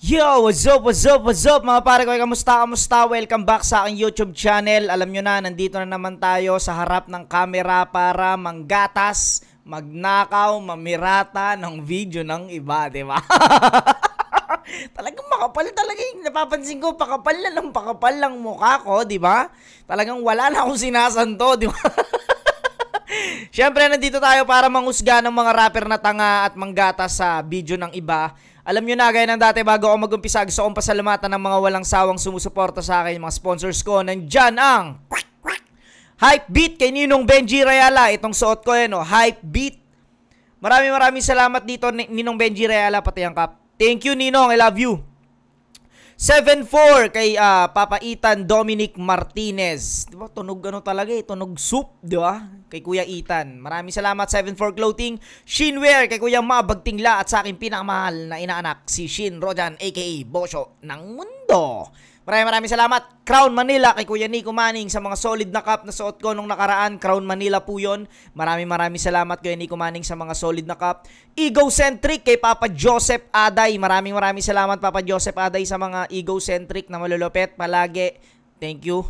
Yo, what's up mga pare ko, kamusta? Welcome back sa aking YouTube channel. Alam nyo na, nandito na naman tayo sa harap ng camera para manggatas, magnakaw, mamirata ng video ng iba, di ba? Talagang makapal talaga yung napapansin ko, pakapal lang mukha ko, di ba? Talagang wala na akong sinasanto, di ba? Siyempre, nandito tayo para manghusga ng mga rapper na tanga at manggatas sa video ng iba. Alam nyo na, gaya ng dati, bago ako mag-umpisa, gusto kong pasalamatan ng mga walang sawang sumusuporta sa akin, mga sponsors ko. Nandyan ang Hypebeat kay Ninong Benji Rayala. Itong suot ko yan, Hypebeat. Maraming salamat dito, Ninong Benji Rayala, pati ang kap. Thank you, Ninong. I love you. 7-4 kay Papa Ethan Dominic Martinez. Diba, tunog ano talaga tunog soup, di ba? Kay Kuya Ethan. Maraming salamat. 7-4 Clothing. Shinwear kay Kuya Mabagtingla at sa aking pinakamahal na inaanak, si Shin Rojan aka Bosyo ng Mundo. Maraming salamat. Crown Manila kay Kuya Nico Manning sa mga solid na cup na suot ko nung nakaraan. Crown Manila po yun. Maraming salamat Kuya Nico Manning sa mga solid na cup. Egocentric kay Papa Joseph Aday. Maraming salamat Papa Joseph Aday sa mga egocentric na malulupet palagi. Thank you.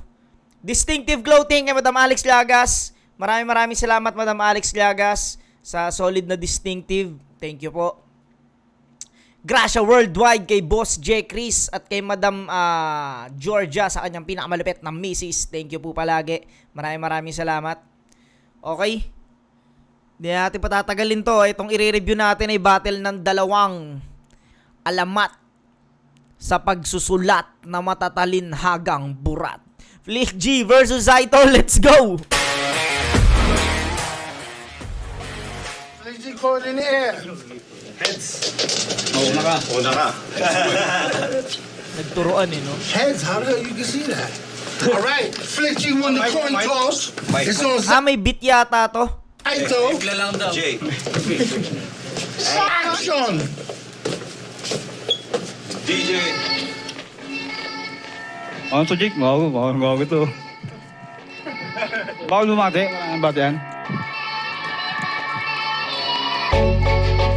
Distinctive Clothing kay Madam Alex Llagas. Maraming salamat Madam Alex Llagas sa solid na distinctive. Thank you po. Gracia Worldwide kay Boss J. Chris at kay Madam Georgia sa kanyang pinakamalupit na misis. Thank you po palagi. Maraming salamat. Okay. Hindi natin patatagalin to. Itong i-review natin ay battle ng dalawang alamat sa pagsusulat na matatalinhagang burat. Flick G versus Zaito. Let's go! Flick G caught in the air. Heads. Una ka. Nagturoan no? Heads, how the hell you can see that? Alright, Flick G won the coin toss. It's on may beat yata to. Zaito. Jay. Action. DJ. Ano to, Jake? Bago to. Bago lumate. Maraming bata yan.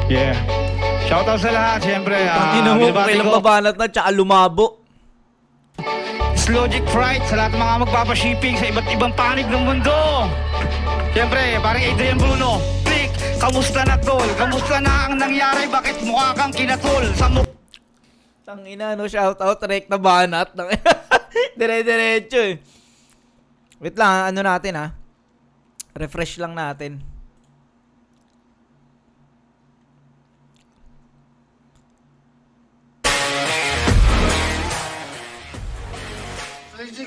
Yeah. Shoutout sa lahat, siyempre. Pangina mo, kailang babanat na, tsaka lumabo. It's Logic Fright sa lahat ng mga magpapashipping sa iba't ibang panig ng mundo. Siyempre, parang Adrian Bruno. Click, kamusta na tol? Kamusta na ang nangyari? Bakit mukha kang kinatol? Sa Tangina, no? Shoutout, rek na banat. Dire-diretso eh. Wait lang, ano natin refresh lang natin.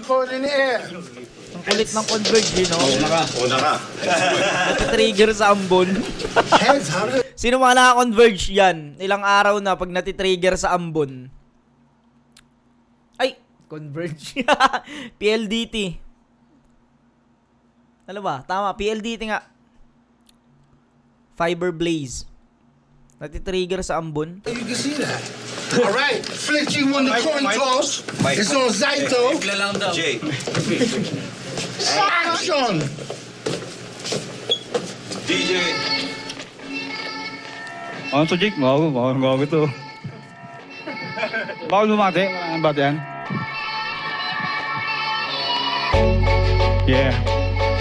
Caught in the air. Ang kulit ng Converge, no? Una ka. Natitrigger sa ambon. Heads, how the... Sino mga naka-converge yan? Ilang araw na pag natitrigger sa ambon. Ay! Converge. PLDT. Ano ba? Tama, PLDT nga. Fiber Blaze. Natitrigger sa ambon. You can see that. Alright, Flick G won the coin toss. It's on Zaito. Jay. Action. DJ. Ano to, Jake? Bago to. Bago lumate. Maraming bata yan. Yeah.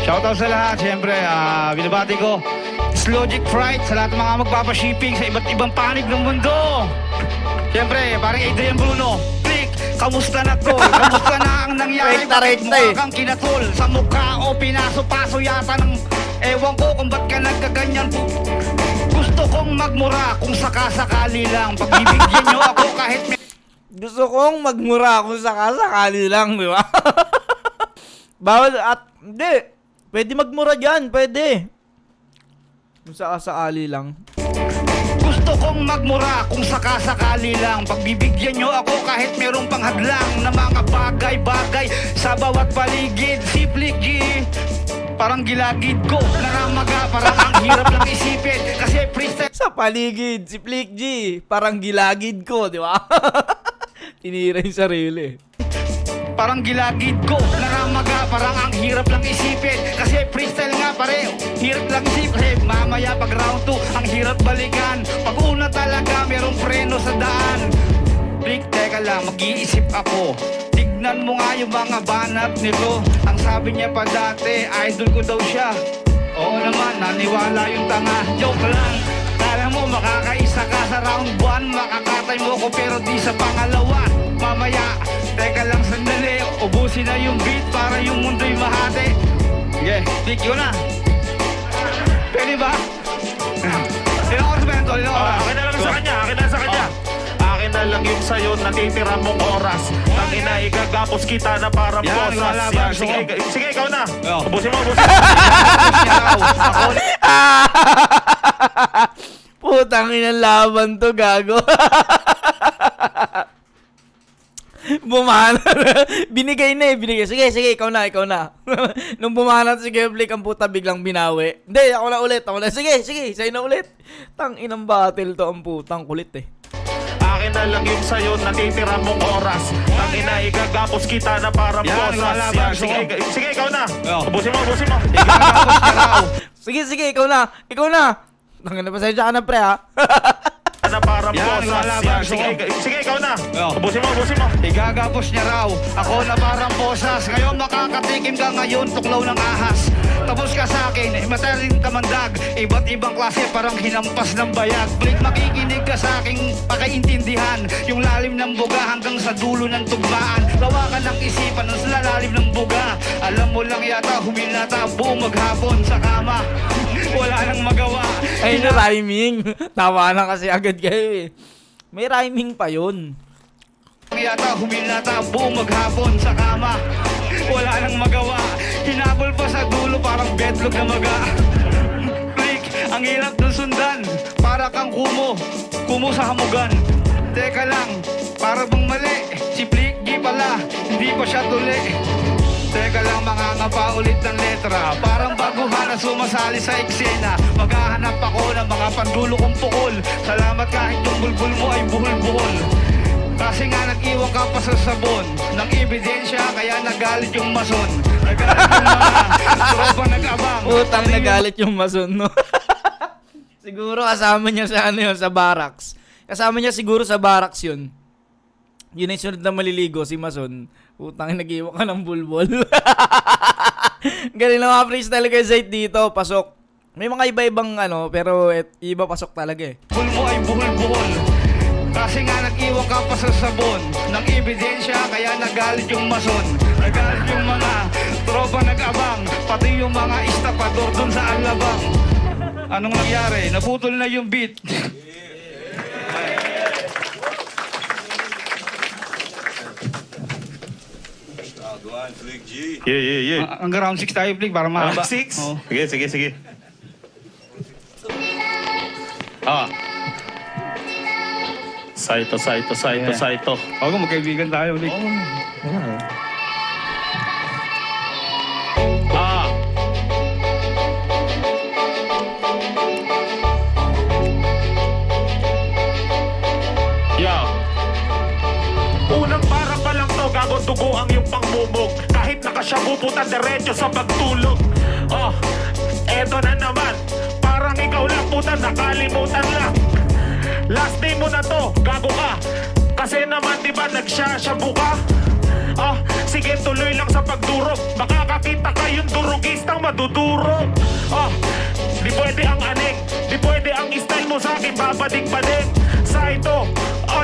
Shoutout sa lahat, siyempre. Binabati ko. It's Logic Fright sa lahat ng mga magpapashipping sa iba't ibang panig ng mundo. Siyempre, parang Adrian Bruno. Click, kamusta na tol? Kamusta na ang nangyari? Bakit mukha kang kinatol? Sa mukha o pinaso-paso yata ng... Ewan ko kung ba't ka nagkaganyan. Gusto kong magmura kung sakasakali lang. Pagbibigyan nyo ako kahit... Gusto kong magmura kung sakasakali lang, di ba? Bawal at... Hindi. Pwede magmura dyan, pwede. Kung sakasakali lang. Gusto kong magmura kung sakasakali lang. Pagbibigyan nyo ako kahit merong panghadlang na mga bagay-bagay sa bawat paligid. Si Flick G, parang gilagid ko. Naramaga, parang ang hirap lang isipin. Kasi freestyle sa paligid, si Flick G, parang gilagid ko, di ba? Tinira yung sarili. Parang gilagid ko. Naramaga, parang ang hirap lang isipin. Kasi freestyle nga pare, hirap lang isipin. Mamaya pag round 2, ang hirap balikan. Pag una talaga, merong preno sa daan. Flick lang, mag-iisip ako. Tignan mo nga yung mga banat nito. Ang sabi niya pa dati, idol ko daw siya. Oo naman, naniwala yung tanga. Joke lang, kala mo makakaisa ka sa round 1. Makakatay mo ko pero di sa pangalawa. Mamaya, teka lang sandali, ubusin na yung beat para yung mundo'y mahati. Yeah, pick yun na. Pwede ba? Ilang oras ba yan, Tol? Akin na lang sa kanya, akin na sa kanya. Akin na lang yung sa'yo, natitira mong oras. Tangina, igagapos kita na parang Yan, bosas. wala ba? Yan, sige, ikaw na. Ubusin mo, ubusin. Putang inang laban to, gago. Bumana. Binigay na eh, binigay. Sige, ikaw na. Nung bumana si Kevlik, ang puta biglang binawi. Hindi, ako na ulit. Sige, sa'yo na ulit. Tang inang battle to, ang putang kulit eh. Akin na lang yung sa'yo, natitira mong oras. Tangina, igagapos kita na parang Yan, wala bosas. ba? Yan, sige, ikaw na. Ubusin mo. Sige, ikaw na. Tangina, pasensya ka na, pre, ha? Na parang Yan, wala ba? bosas. Yan, sige, ikaw na. Ubusin mo. Igagapos niya raw, ako na parang posas. Ngayon makakatikim ka ngayon, tuklaw ng ahas. Tapos ka sa akin, mataling kamandag. Iba't ibang klase, parang hinampas ng bayag. Balik makikinig ka sa aking pakaintindihan. Yung lalim ng buga hanggang sa dulo ng tugmaan. Lawakan ng isipan ng lalalim ng buga. Alam mo lang yata, humilata buong maghapon sa kama. Wala nang magawa. Ay, na rhyming. Tawa na kasi agad kayo eh. May rhyming pa yun. Yata humilata buong maghapon sa kama. Wala nang magawa. Hinabol pa sa dulo parang bedlog na maga. Click, ang hirap ng sundan. Para kang kumo sa hamugan. Teka lang, para bang mali. Si Flicky pala, hindi pa siya tuli. Teka lang, mangangapa ulit ng letra. Parang baguhan na sumasali sa eksena. Maghahanap ako ng mga pandulo kong pukol. Salamat kahit yung bulbul mo ay buhol-buhol. Kasi nga nag-iwan ka pa sa sabon ng ebidensya, kaya nagalit yung mason. Nagalit yung mga tropa nag-abang. Utang nagalit yung mason, no? Siguro kasama niya sa ano yun, sa barracks. Kasama niya siguro sa barracks yun. Yun ay sunod na maliligo, si mason. Utang nag-iwan ka ng bulbol. Galing na mga freestyle guys dito, pasok. May mga iba-ibang ano, pero iba pasok talaga eh. Buhol mo ay buhol-buhol. Kasi nga nag-iwan ka pa sa sabon ng ebidensya, kaya nagalit yung mason. Nagalit yung mga tropa nag-abang, pati yung mga istapador dun sa alabang. Anong nangyari? Naputol na yung beat. Flick G. Yeah. Hanggang round 6 tayo, Flick, para mahaba. 6? Oh. Sige. Saito. Huwag mo, magkaibigan tayo, Flick. Unang para pa lang to, gago dugo ang yung pangmumog. Kahit nakasyabu puta diretso sa pagtulog. Eto na naman, parang ikaw lang puta, nakalimutan lang. Last day mo na to, gago ka. Kasi naman diba nagsasyabu ka? Sige tuloy lang sa pagdurog. Makakakita ka yung durugistang madudurog. Di pwede ang aning, di pwede ang style mo sa akin babadik-badik. Sa ito,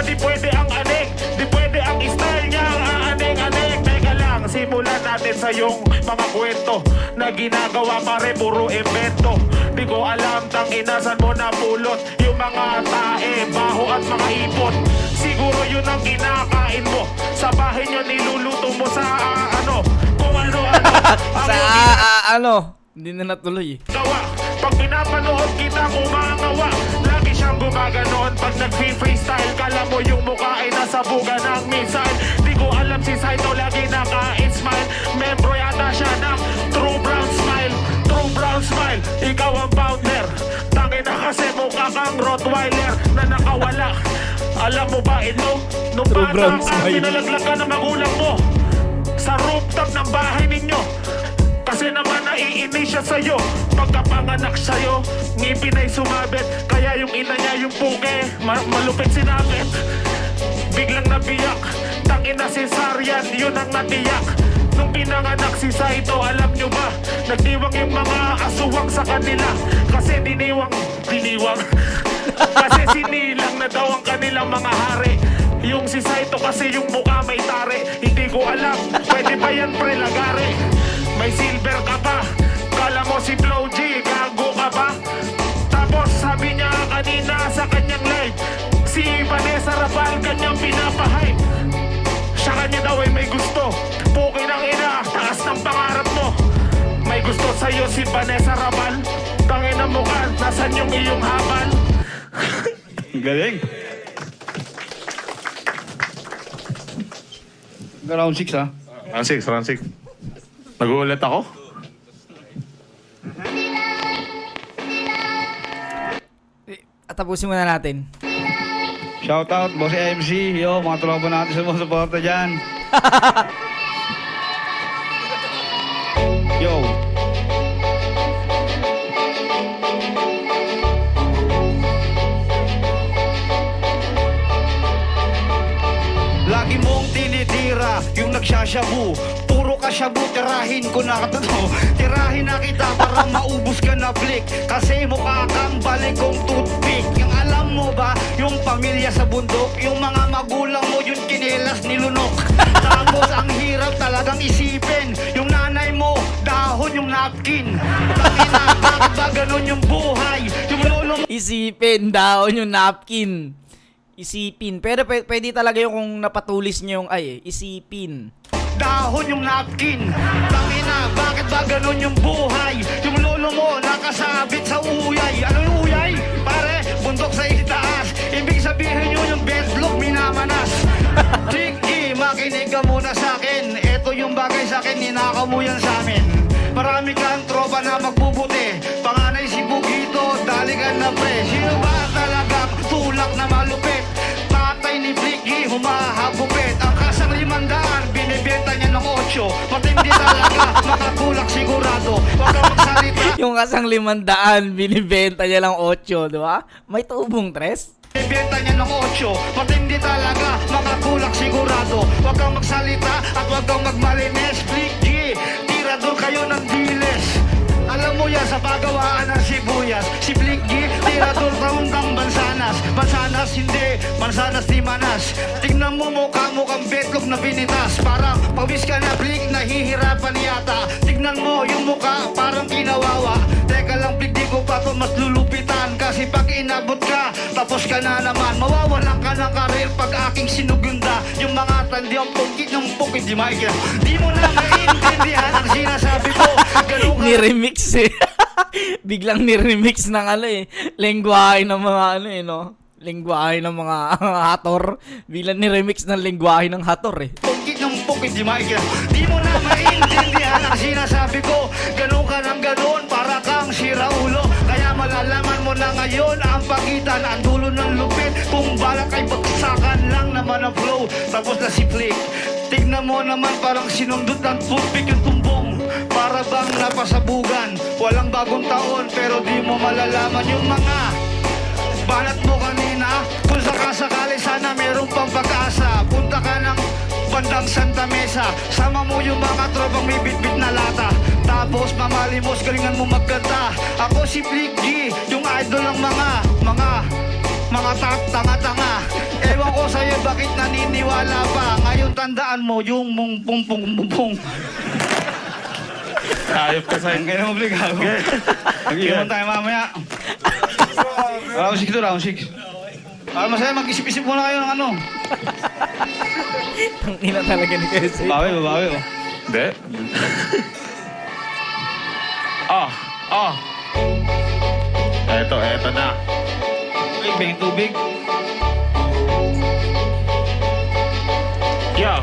di pwede ang aning, di pwede ang style niya ang aaning-aning. Teka lang, simulan natin sa yung mga kwento na ginagawa pare puro invento. Di ko alam tang inasan mo na pulot yung mga tae, baho at mga ipot. Siguro yun ang kinakain mo. Sa bahay nyo niluluto mo sa kung ano-ano. Sa hindi na natuloy eh. Gawa, pag pinapanood kita kumangawa. Lagi siyang gumaganon pag nag-freestyle. Kala mo yung mukha ay nasa buga ng missile. Di ko alam si Saito lagi naka-smile. Membro yata siya ng True Brown Smile. True Brown Smile, ikaw ang founder. Tangin na kasi mukha kang Rottweiler na nakawala. Alam mo ba ito? Nung True Brown bata ka, Smile. pinalaglag ka ng magulang mo sa rooftop ng bahay ninyo. Kasi naman naiinis siya sa'yo. Pagkapanganak sa'yo, ngipin ay sumabit. Kaya yung ina niya yung puke, malupit sinapit. Biglang nabiyak, ina cesarean, yun ang natiyak. Nung pinanganak si Saito, alam nyo ba, nagdiwang yung mga aswang sa kanila. Kasi diniwang kasi sinilang na daw ang kanilang mga hari. Yung si Saito kasi yung mukha may tare. Hindi ko alam, pwede ba yan pre lagare? May silver ka pa, kala mo si Flow G, gago ka ba? Tapos sabi niya kanina sa kanyang live, si Vanessa Rapal kanyang pinapahype. Sa kanya daw ay may gusto, pukin ang ina, taas ng pangarap mo. May gusto sa'yo si Vanessa Rapal, tangina mo ka, nasan yung iyong habal? Galing. Round 6 ha? Round 6. Nag-uulit ako? Tapusin muna natin. Shoutout, Boss MC. Yo, mga tropa natin sa mga suporta dyan. Yo. Lagi mong tinitira yung nagsasyabu. Puro ka syabu, tirahin ko na katotoo. Tirahin na kita para maubos ka na flick. Kasi mukha kang balikong toothpick. Yung alam mo ba, yung pamilya sa bundok, yung mga magulang mo yung kinilas nilunok. Tapos ang hirap talagang isipin, yung nanay mo, dahon yung napkin. Tangina, bakit ba ganun yung buhay? Yung lolo mo, Isipin, dahon yung napkin. Isipin. Pero pwede talaga yung kung napatulis niyo yung isipin. dahon yung napkin. Tangina, bakit ba ganun yung buhay? Yung lolo mo nakasabit sa uyay. Ano yung uyay? Pare, bundok sa itaas. Ibig sabihin yun yung bedlock minamanas. Sige, makinig ka muna sa akin. Ito yung bagay sa akin, ninakaw mo yan sa amin. Marami kang tropa na magbubuti. Panganay si Bugito, daligan na pre. Sino ba talagang tulak na malupit? Tatay ni Flicky, humahabupit. Ang kasang 500, binibenta niya ng 8. Matindi talaga, makatulak sigurado. Huwag kang magsalita. Yung kasang 500, binibenta niya lang 8, di ba? May tubong, Tres. Binibenta niya ng 8. Matindi talaga, makatulak sigurado. Huwag kang magsalita at huwag kang magmalinis. Flicky, tirador kayo ng diles. Alam mo yan sa pagawaan ng sibuyas. Si Flicky, tirador kaundang bansanas. Bansanas hindi, bansanas di manas. Tingnan mo mukha mo kang betlog na binitas. Parang pawis ka na Flick, nahihirapan yata. Tignan mo yung mukha, parang kinawawa. Teka lang Flick, di ko pa to mas lulupitan. Kasi pag inabot ka, tapos ka na naman. Mawawalan ka ng karir pag aking sinugunda. Yung mga tandi ang pungkit ng pungkit, di maikilang. Di mo na maintindihan ang sinasabi ko. Ganun ka. Ni-remix eh. Biglang ni-remix ng lengguwahe ng mga no? Lengguwahe ng mga hator. Biglang ni-remix ng lengguwahe ng hator eh. Pungkit ng pungkit, di maikilang. Di mo na maintindihan ang sinasabi ko. Ganun ka ng ganun, para kang siraulo. Kaya malalaman mo na ngayon ang pagitan, ang dulo ng lupit. Kung balak ay bagsakan lang naman ang flow. Tapos na si Flick. Tignan mo naman parang sinundot ng toothpick yung tumbong. Para bang napasabugan. Walang bagong taon pero di mo malalaman yung mga banat mo kanina. Kung sakasakali sana meron pang pag-asa. Punta ka ng bandang Santa Mesa. Sama mo yung mga tropang may bitbit na lata. Tapos mamalimos, galingan mo magkanta. Ako si Flicky, yung idol ng mga tanga-tanga. Ewan ko sa'yo bakit naniniwala pa. Ngayon tandaan mo yung mung-pung-pung-pung. Ayop ka sa'yo. Ang kaya mo, Flick. Mag-iwan tayo mamaya. Round 6 to, round 6. Masaya, mag-isip-isip muna kayo ng ano. Ang ina talaga ni Kasi. Babawi oh. Hindi. Eto na. Bing tubig. Yo.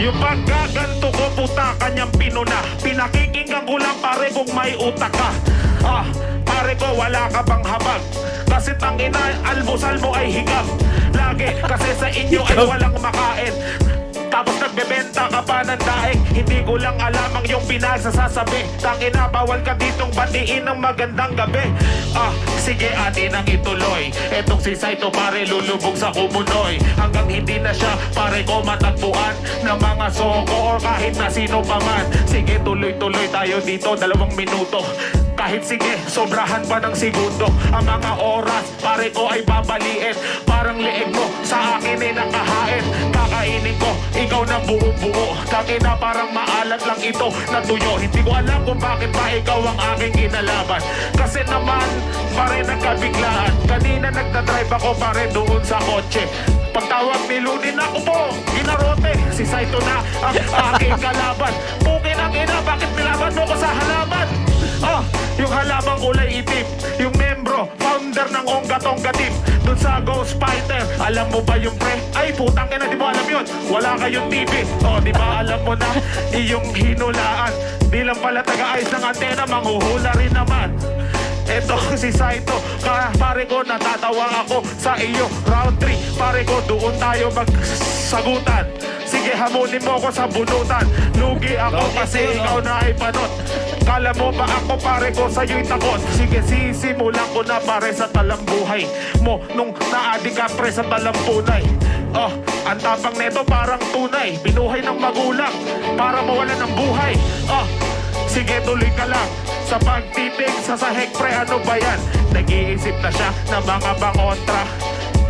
Yung pagkaganto ko puta kanyang pinuna. Pinakikinggan ko lang pare kung may utak ka. Pare ko wala ka bang habag. Kasi tangina almusal mo ay higab. Lagi kasi sa inyo ay walang makain. Tapos nagbebenta ka pa ng daing. Hindi ko lang alam ang iyong pinagsasasabi. Tangina, bawal ka ditong batiin ng magandang gabi. Sige atin ang ituloy. Etong si Saito pare lulubog sa kumunoy. Hanggang hindi na siya pare ko matagpuan ng mga soko or kahit na sino pa man. Sige tuloy-tuloy tayo dito 2 minuto. Kahit sige, sobrahan pa ng segundo. Ang mga oras, pare ko ay babaliin. Parang leeg mo, sa akin ay nakahain. Kakainin ko, ikaw na buo-buo. Tangina parang maalat lang ito na tuyo. Hindi ko alam kung bakit ba ikaw ang aking inalaban. Kasi naman, pare nagkabiglaan. Kanina nagdadrive ako pare doon sa kotse. Pagtawag ni Lunin ako po, ginarote. Si Saito na ang aking kalaban. Pukin ang ina, bakit nilaban mo ko sa halaman? Yung halamang kulay itim, yung membro, founder ng Onga-Tonga team. Dun sa Ghost Fighter, alam mo ba yung pre? Ay putang ina, di mo alam yun? Wala kayong TV, di ba alam mo na? Iyong hinulaan, di lang pala taga-ayos ng antena, manghuhula rin naman. Eto si Saito, pare ko natatawa ako sa iyo. Round 3, pare ko doon tayo magsagutan. Sige hamunin mo ako sa bunutan. Lugi ako kasi ikaw na ay panot. Kala mo ba ako pare ko sa'yo'y takot? Sige sisimulan ko na pare sa talambuhay mo nung naadik ka pre sa talampunay. Ang tapang neto parang tunay. Binuhay ng magulang para mawala ng buhay. Sige tuloy ka lang sa pagtitig sa sahig pre, ano ba yan? Nag-iisip na siya ng mga bangontra.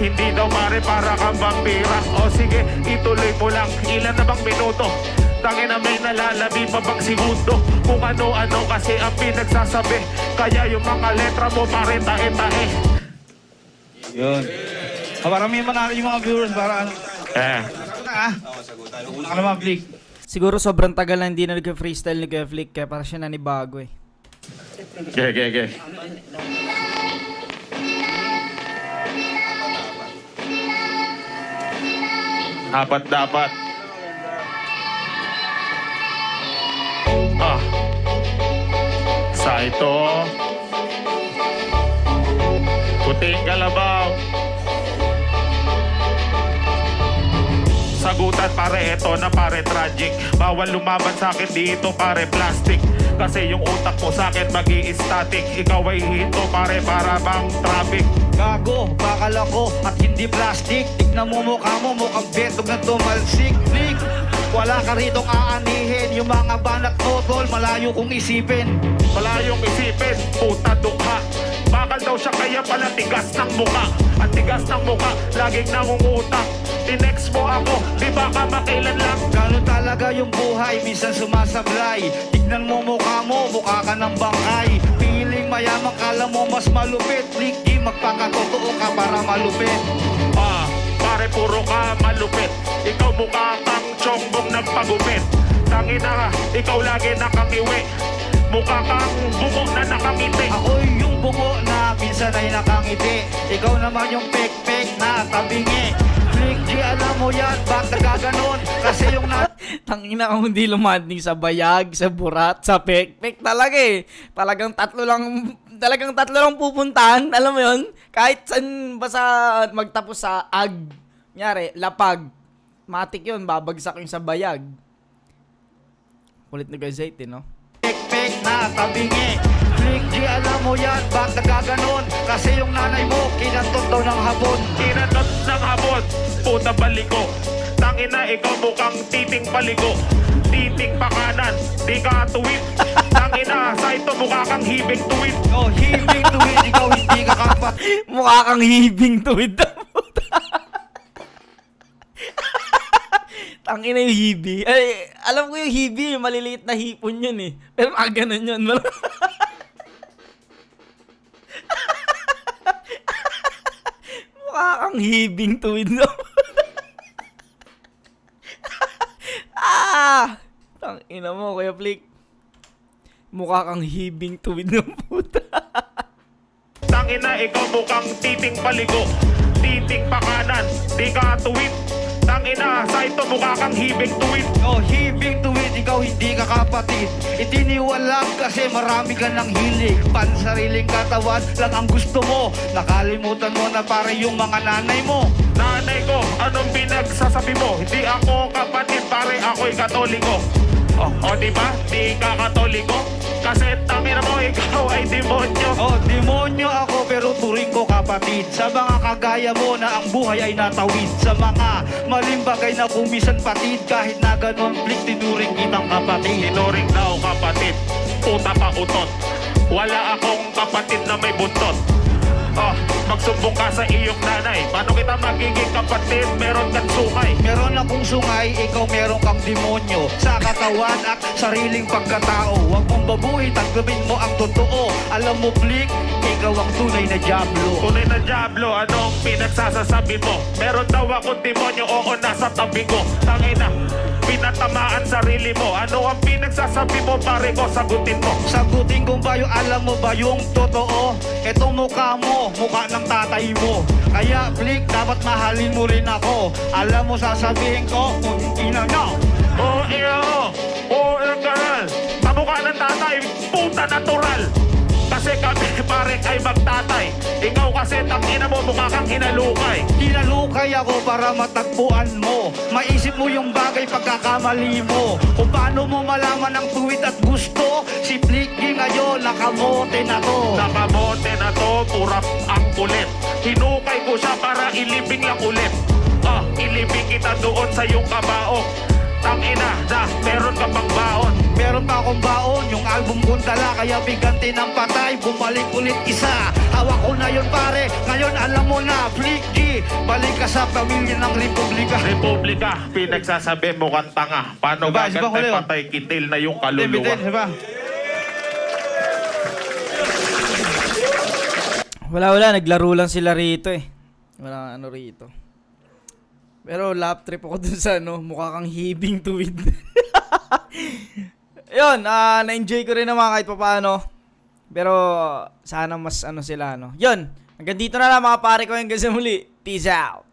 Hindi daw pare para kang vampira. Sige ituloy mo lang. Ilan na bang minuto? Tangina may nalalabi pa bang segundo? Kung ano-ano kasi ang pinagsasabi. Kaya yung mga letra mo pare tae-tae. Yun. Para may manalo yung mga viewers para ano. Una ka naman, Flick. Siguro sobrang tagal na hindi na nag-freestyle ni Kuya Flick kaya para siya nanibago eh. Okay. Apat dapat. Saito. Puting kalabaw. Sagutan pare, eto na pare tragic. Bawal lumaban sa akin dito pare plastic. Kasi yung utak mo sa akin magi-static. Ikaw ay hito pare para bang traffic. Gago, bakal ako at hindi plastic. Tignan mo mukha mo, mukhang betog na tumalsik. Flick, wala ka ritong aanihin. Yung mga banat mo tol, malayo kong isipin. Malayong isipin, puta dukha. Bakal daw siya kaya pala tigas ng muka. Ang tigas ng muka, laging nangungutak. Tinext mo ako, di ba ka makilan lang? Gano'n talaga yung buhay, minsan sumasablay. Tignan mo mukha mo, mukha ka ng bangkay. Piling mayaman, kala mo mas malupit. Flick G, magpakatotoo ka para malupit. Pare puro ka malupit. Ikaw mukha kang tiyonggong nagpagupit. Tangina ka, ikaw lagi nakangiwi. Mukha kang bungo na nakangiti. Ako'y yung bungo na minsan ay nakangiti. Ikaw naman yung pek-pek na tabingi. Flick G, alam mo yan, bakit nagkaganon? Kasi yung Tangina kung hindi lumadning sa bayag, sa burat, sa pek-pek talaga eh. Talagang tatlo lang pupuntahan, alam mo yun? Kahit saan basta magtapos sa ag, nyari, lapag, matik yun, babagsak yung sa bayag. Kulit na gazette, no? pek-pek na tabingi. Flick G, alam mo yan, bakit nagkaganon? Kasi yung nanay mo, kinantot daw ng hapon. Kinantot ng hapon, puta baliko. Tangina, ikaw mukhang titing paligo. Titing pa kanan, di ka tuwid. Tangina, Saito mukha kang hibing tuwid. Hibing tuwid, ikaw hindi ka kapat. Mukha kang hibing tuwid. Tangina yung hibi. Ay, alam ko yung hibi, yung maliliit na hipon yun eh. Pero ganun yun. Mukha kang hibing tuwid. Tangina mo, Kuya Flick. Mukha kang hibing tuwid ng puta. Tangina, ikaw mukhang titing paligo. Titing pa kanan, di ka tuwid. Tangina, Saito mukha kang hibing tuwid. Hibing tuwid, ikaw hindi ka kapatid. Itiniwalag kasi marami ka ng hilig. Pansariling katawan lang ang gusto mo. Nakalimutan mo na pare yung mga nanay mo. Nanay ko, anong pinagsasabi? pinagsasabi mo? Hindi ako kapatid, pare, ako'y katoliko. O diba? Di ka katoliko? Kasi tangina mo, ikaw ay demonyo. Demonyo ako pero turing ko kapatid. Sa mga kagaya mo na ang buhay ay natawid. Sa mga maling bagay na kumisan patid. Kahit na ganon flick, tinuring kitang kapatid. Tinuring daw kapatid, puta pa utot. Wala akong kapatid na may buntot. Magsumbong ka sa iyong nanay. Paano kita magiging kapatid? Meron kang sungay. Meron akong sungay, ikaw meron kang demonyo. Sa katawan at sariling pagkatao. Huwag mong babuhin, tanggapin mo ang totoo. Alam mo, Flick, ikaw ang tunay na diablo. Tunay na diablo, anong pinagsasasabi mo? Meron daw akong demonyo, oo, nasa tabi ko. Tangina, pinatamaan sarili mo. Ano ang pinagsasabi mo, pare ko? Sagutin mo. Sagutin kung ba yung alam mo ba yung totoo? Etong mukha mo, mukha ng tatay mo. Kaya Flick, dapat mahalin mo rin ako. Alam mo sasabihin ko kung hindi na no. Ganun. Kamukha ng tatay, puta natural. Kasi kami pare ay magtatay. Ikaw kasi tangina mo, mukha kang hinalukay. Hinalukay ako para matagpuan mo. Maisip mo yung bagay pagkakamali mo. Kung paano mo malaman ang tuwid at gusto. Si Flicky ngayon, nakamote na to. Nakamote na to, pura ang kulit. Hinukay ko siya para ilibing lang ulit. Ilibing kita doon sa iyong kabaong. Tangina na, meron ka bang baon? Meron pa akong baon, yung album kong dala. Kaya biganti ng patay, bumalik ulit isa. Hawak ko na yun pare, ngayon alam mo na Flicky, balik ka sa pamilya ng Republika. Republika, pinagsasabi mo kang tanga. Paano gagantay patay kitil na yung kaluluwa? Wala, naglaro lang sila rito eh. Wala ano rito. Pero lap trip ako dun sa mukha kang hibing tuwid. Yun, na-enjoy ko rin naman kahit papaano. Pero sana mas sila Yun, hanggang dito na lang mga pare ko hanggang sa muli. Peace out.